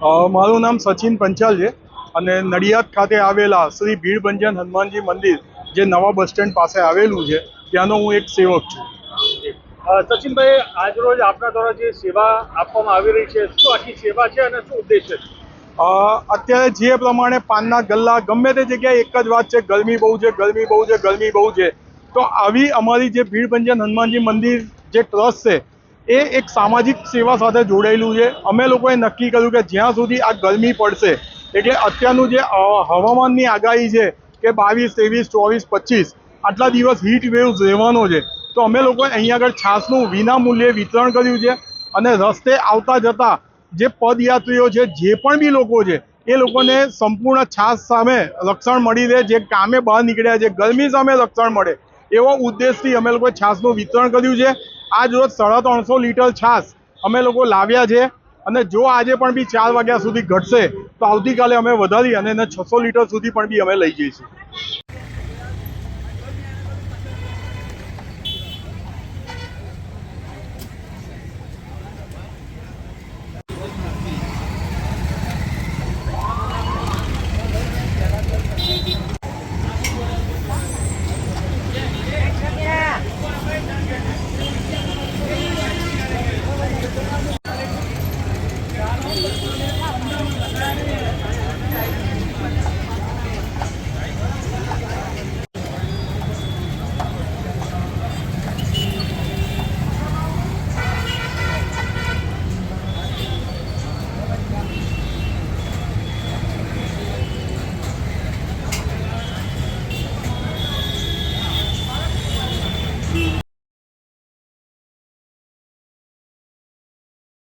મારું નામ સચિન પંચાલ છે અને નડિયાદ ખાતે આવેલા શ્રી ભીડભંજન હનુમાનજી મંદિર જે નવા બસ સ્ટેન્ડ પાસે આવેલું છે ત્યાંનો હું એક સેવક છું। સચિનભાઈ, આજરોજ આપના દ્વારા જે સેવા આપવામાં આવી રહી છે, શું આખી સેવા છે અને શું ઉદ્દેશ્ય છે? અત્યારે જે પ્રમાણે પાનના ગલ્લા ગમે તે જગ્યાએ એક જ વાત છે, ગરમી બહુ છે, ગરમી બહુ છે, ગરમી બહુ છે। તો આવી અમારી જે ભીડભંજન હનુમાનજી મંદિર જે ટ્રસ્ટ છે એ એક સામાજિક સેવા સાથે જોડાયેલું છે। અમે લોકોએ નક્કી કર્યું કે જ્યાં સુધી આ ગરમી પડશે, એટલે અત્યારનું જે હવામાનની આગાહી છે કે 22, 23, 24, 25 આટલા દિવસ હીટ વેવ રહેવાનો છે, તો અમે લોકોએ અહીંયા આગળ છાશનું વિના મૂલ્યે વિતરણ કર્યું છે અને રસ્તે આવતા જતા જે પદયાત્રીઓ છે, જે પણ બી લોકો છે, એ લોકોને સંપૂર્ણ છાશ સામે રક્ષણ મળી રહે, જે કામે બહાર નીકળ્યા છે ગરમી સામે રક્ષણ મળે એવો ઉદ્દેશથી અમે લોકોએ છાશનું વિતરણ કર્યું છે। આજ રોજ 350 લીટર છાશ અમે લોકો લાવ્યા છે અને જો આજે પણ બી 4 વાગ્યા સુધી ઘટશે તો આવતીકાલે અમે વધારી અને એને 600 લીટર સુધી પણ બી અમે લઈ જઈશું।